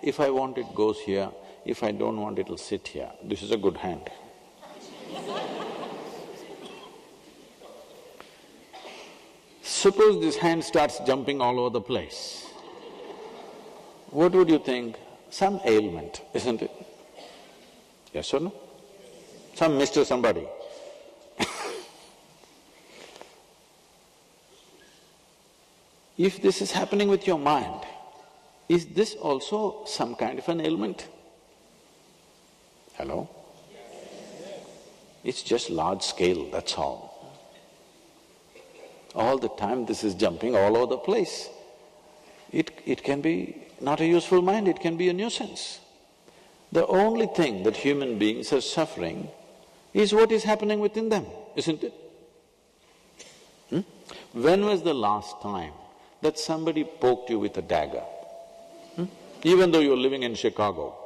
If I want it goes here, if I don't want it'll sit here. This is a good hand. Suppose this hand starts jumping all over the place. What would you think? Some ailment, isn't it? Yes or no? Some Mr. Somebody. If this is happening with your mind, is this also some kind of an ailment? Hello? It's just large scale, that's all. All the time this is jumping all over the place. It can be not a useful mind, it can be a nuisance. The only thing that human beings are suffering is what is happening within them, isn't it? When was the last time that somebody poked you with a dagger? Even though you're living in Chicago.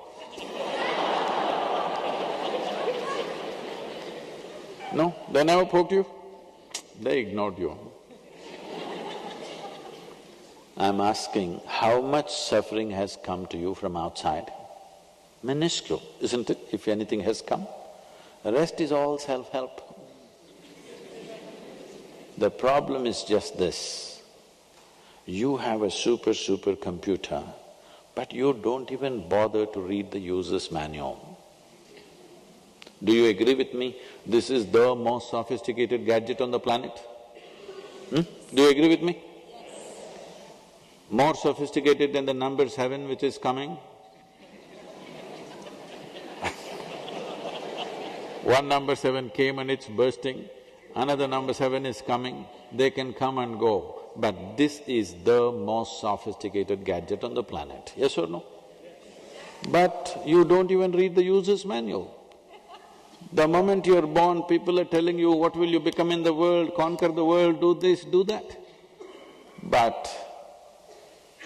No? They never poked you? They ignored you. I'm asking, how much suffering has come to you from outside? Minuscule, isn't it, if anything has come? The rest is all self-help. The problem is just this, you have a super computer, but you don't even bother to read the user's manual. Do you agree with me? This is the most sophisticated gadget on the planet? Do you agree with me? More sophisticated than the number 7 which is coming? One number 7 came and it's bursting, another number 7 is coming, they can come and go. But this is the most sophisticated gadget on the planet, yes or no? But you don't even read the user's manual. The moment you're born, people are telling you what will you become in the world, conquer the world, do this, do that. But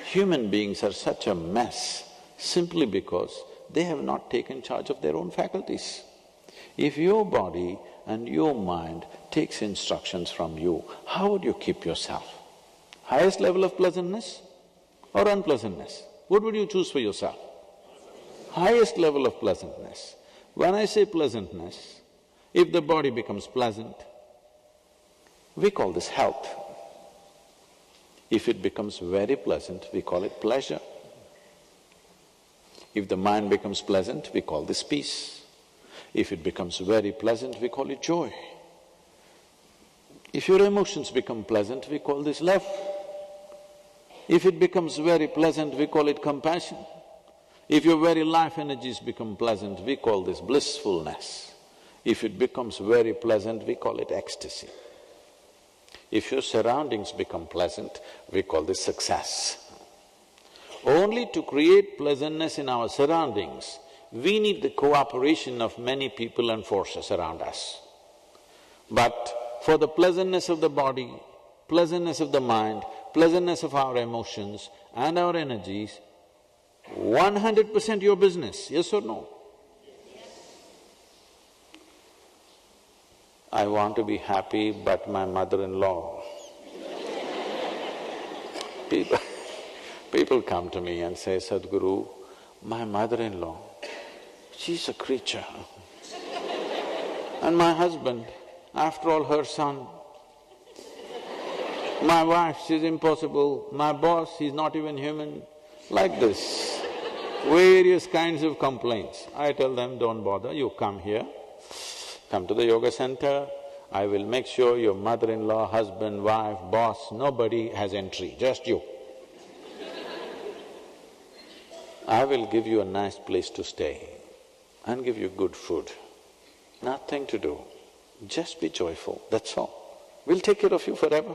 human beings are such a mess simply because they have not taken charge of their own faculties. If your body and your mind takes instructions from you, how would you keep yourself? Highest level of pleasantness or unpleasantness? What would you choose for yourself? Highest level of pleasantness. When I say pleasantness, if the body becomes pleasant, we call this health. If it becomes very pleasant, we call it pleasure. If the mind becomes pleasant, we call this peace. If it becomes very pleasant, we call it joy. If your emotions become pleasant, we call this love. If it becomes very pleasant, we call it compassion. If your very life energies become pleasant, we call this blissfulness. If it becomes very pleasant, we call it ecstasy. If your surroundings become pleasant, we call this success. Only to create pleasantness in our surroundings, we need the cooperation of many people and forces around us. But for the pleasantness of the body, pleasantness of the mind, pleasantness of our emotions and our energies, 100% your business, yes or no? I want to be happy, but my mother-in-law. People come to me and say, Sadhguru, my mother-in-law, she's a creature. And my husband, after all, her son. My wife, she's impossible. My boss, he's not even human. Like this, various kinds of complaints. I tell them, don't bother, you come here, come to the yoga center, I will make sure your mother-in-law, husband, wife, boss, nobody has entry, just you. I will give you a nice place to stay and give you good food. Nothing to do, just be joyful, that's all. We'll take care of you forever.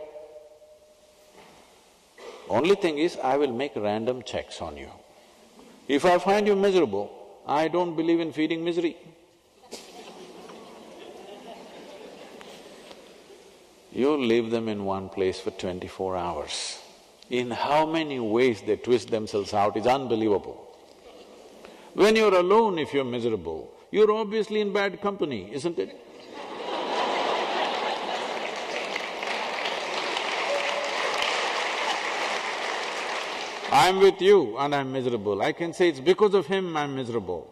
Only thing is, I will make random checks on you. If I find you miserable, I don't believe in feeding misery. You leave them in one place for 24 hours. In how many ways they twist themselves out is unbelievable. When you're alone, if you're miserable, you're obviously in bad company, isn't it? I'm with you and I'm miserable. I can say it's because of him I'm miserable.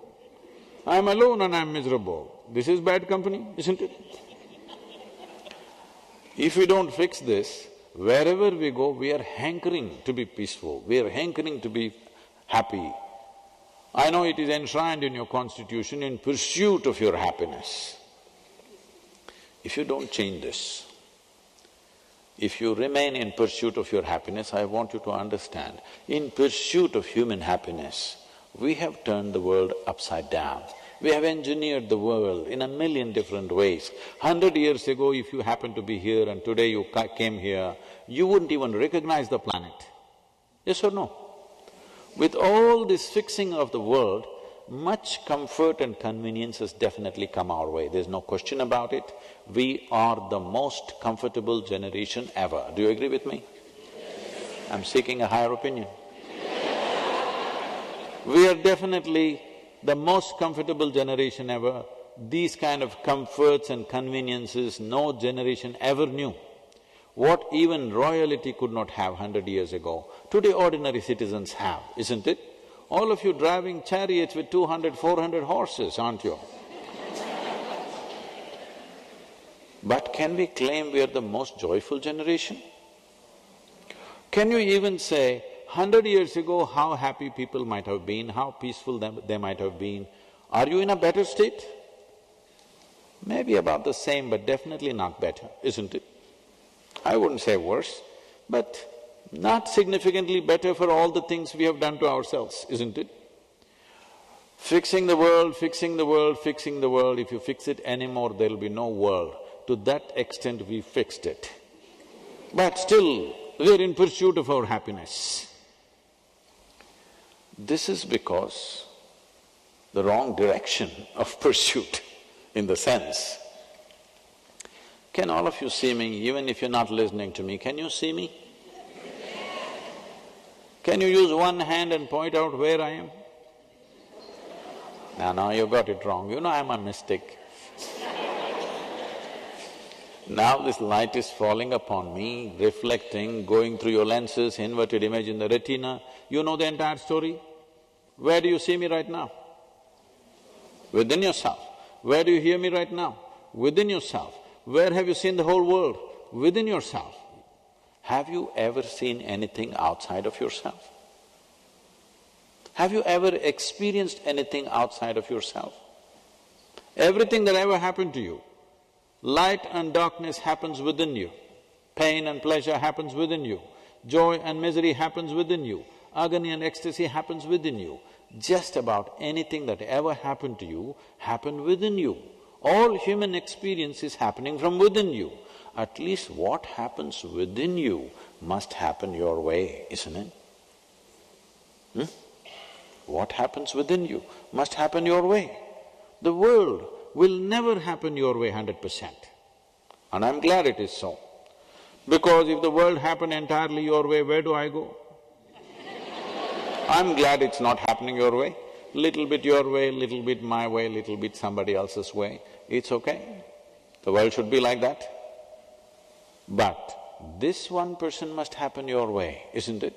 I'm alone and I'm miserable. This is bad company, isn't it? If we don't fix this, wherever we go, we are hankering to be peaceful, we are hankering to be happy. I know it is enshrined in your constitution in pursuit of your happiness. If you don't change this, if you remain in pursuit of your happiness, I want you to understand, in pursuit of human happiness, we have turned the world upside down. We have engineered the world in a million different ways. 100 years ago, if you happened to be here and today you came here, you wouldn't even recognize the planet. Yes or no? With all this fixing of the world, much comfort and convenience has definitely come our way, there's no question about it. We are the most comfortable generation ever. Do you agree with me? I'm seeking a higher opinion. We are definitely the most comfortable generation ever. These kind of comforts and conveniences no generation ever knew. What even royalty could not have 100 years ago, today ordinary citizens have, isn't it? All of you driving chariots with 200, 400 horses, aren't you? But can we claim we are the most joyful generation? Can you even say, 100 years ago how happy people might have been, how peaceful they might have been, are you in a better state? Maybe about the same, but definitely not better, isn't it? I wouldn't say worse, but not significantly better for all the things we have done to ourselves, isn't it? Fixing the world, fixing the world, fixing the world, if you fix it anymore, there'll be no world. To that extent we fixed it. But still, we're in pursuit of our happiness. This is because the wrong direction of pursuit, in the sense. Can all of you see me, even if you're not listening to me, can you see me? Can you use one hand and point out where I am? No, you got it wrong, you know I'm a mystic. Now this light is falling upon me, reflecting, going through your lenses, inverted image in the retina. You know the entire story. Where do you see me right now? Within yourself. Where do you hear me right now? Within yourself. Where have you seen the whole world? Within yourself. Have you ever seen anything outside of yourself? Have you ever experienced anything outside of yourself? Everything that ever happened to you, light and darkness happens within you, pain and pleasure happens within you, joy and misery happens within you, agony and ecstasy happens within you. Just about anything that ever happened to you happened within you. All human experience is happening from within you. At least what happens within you must happen your way, isn't it? What happens within you must happen your way. The world will never happen your way 100%. And I'm glad it is so. Because if the world happened entirely your way, where do I go? I'm glad it's not happening your way. Little bit your way, little bit my way, little bit somebody else's way, it's okay. The world should be like that. But this 1% must happen your way, isn't it?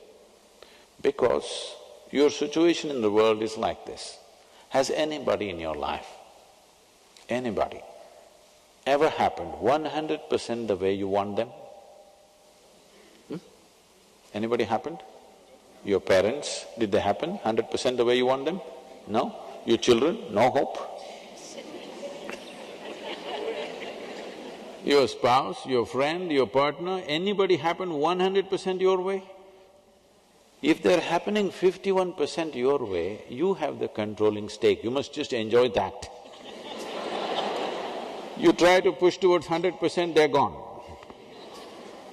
Because your situation in the world is like this. Has anybody in your life, anybody, ever happened 100% the way you want them? Anybody happened? Your parents, did they happen 100% the way you want them? No? Your children, no hope? Your spouse, your friend, your partner, anybody happen 100% your way? If they're happening 51% your way, you have the controlling stake, you must just enjoy that. You try to push towards 100%, they're gone.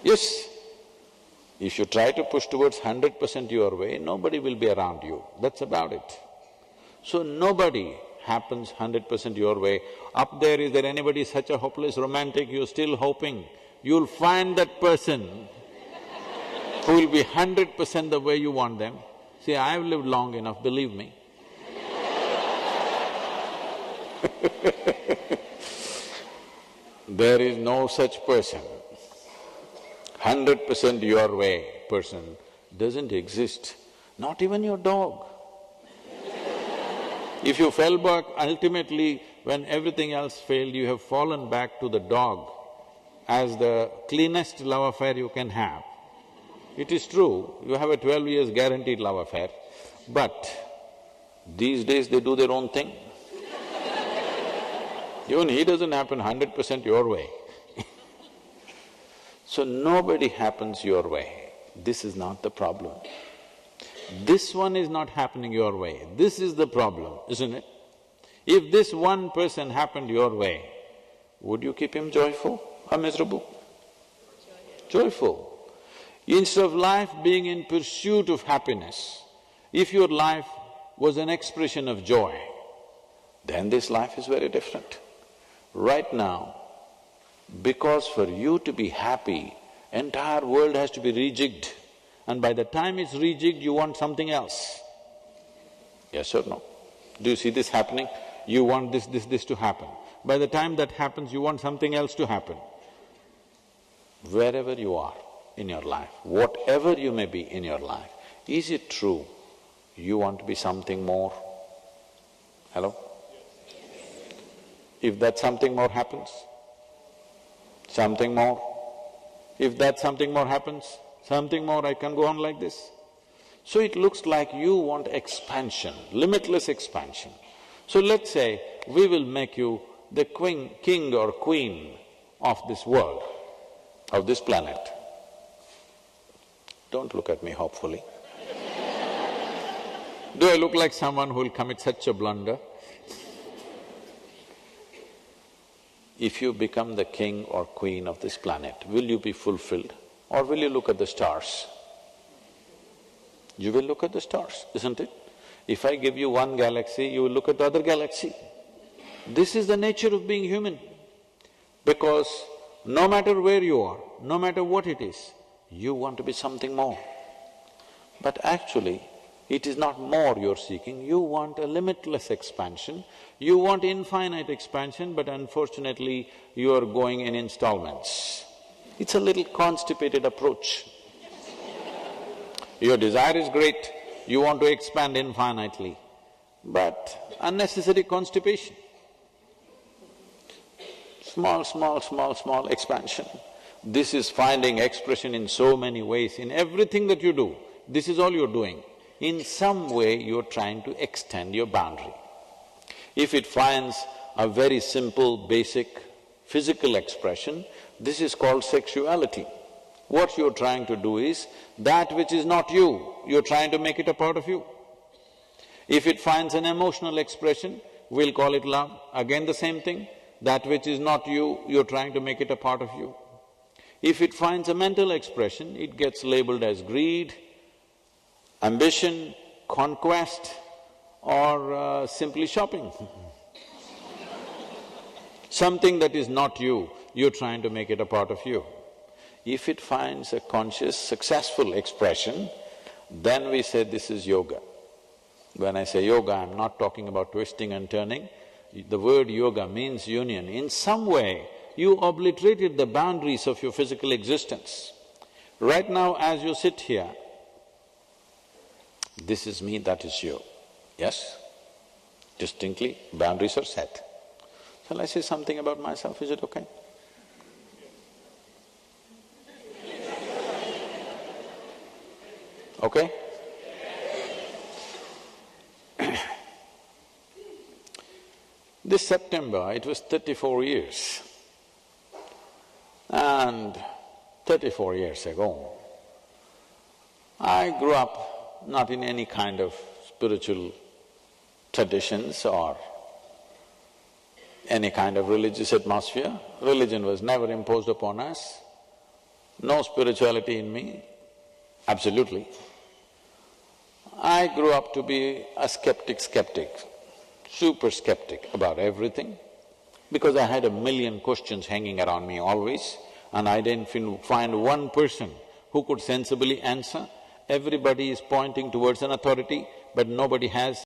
Yes, if you try to push towards 100% your way, nobody will be around you, that's about it. So nobody happens 100% your way. Up there, is there anybody such a hopeless romantic, you're still hoping you'll find that person who will be 100% the way you want them? See, I've lived long enough, believe me. There is no such person. 100% your way person doesn't exist. not even your dog. If you fell back, ultimately when everything else failed, you have fallen back to the dog as the cleanest love affair you can have. It is true, you have a 12 years guaranteed love affair, but these days they do their own thing. Even he doesn't happen 100% your way. So nobody happens your way. This is not the problem. This one is not happening your way. This is the problem, isn't it? If this one person happened your way, would you keep him joyful or miserable? Joyful. Instead of life being in pursuit of happiness, if your life was an expression of joy, then this life is very different. Right now, because for you to be happy, entire world has to be rejigged, and by the time it's rejigged, you want something else. Yes or no? Do you see this happening? You want this to happen. By the time that happens, you want something else to happen. Wherever you are in your life, whatever you may be in your life, is it true you want to be something more? Hello? If that something more happens, something more. If that something more happens, something more, I can go on like this. So it looks like you want expansion, limitless expansion. So let's say we will make you the king or queen of this world, of this planet. Don't look at me hopefully. Do I look like someone who will commit such a blunder? If you become the king or queen of this planet, will you be fulfilled or will you look at the stars? You will look at the stars, isn't it? If I give you one galaxy, you will look at the other galaxy. This is the nature of being human, because no matter where you are, no matter what it is, you want to be something more. But actually, it is not more you're seeking, you want a limitless expansion, you want infinite expansion, but unfortunately, you are going in installments. It's a little constipated approach. Your desire is great, you want to expand infinitely, but unnecessary constipation. Small expansion. This is finding expression in so many ways, in everything that you do, this is all you're doing. In some way, you're trying to extend your boundary. If it finds a very simple, basic physical expression, this is called sexuality. What you're trying to do is, that which is not you, you're trying to make it a part of you. If it finds an emotional expression, we'll call it love. Again the same thing, that which is not you, you're trying to make it a part of you. If it finds a mental expression, it gets labeled as greed, ambition, conquest, or simply shopping. Something that is not you, you're trying to make it a part of you. If it finds a conscious, successful expression, then we say this is yoga. When I say yoga, I'm not talking about twisting and turning. The word yoga means union. In some way, you obliterated the boundaries of your physical existence. Right now, as you sit here, this is me, that is you. Yes? Distinctly, boundaries are set. Shall I say something about myself, is it okay? Okay? This September, it was 34 years. And 34 years ago, I grew up not in any kind of spiritual traditions or any kind of religious atmosphere. Religion was never imposed upon us, no spirituality in me, absolutely. I grew up to be a skeptic, super skeptic about everything, because I had a million questions hanging around me always, and I didn't find one person who could sensibly answer. Everybody is pointing towards an authority, but nobody has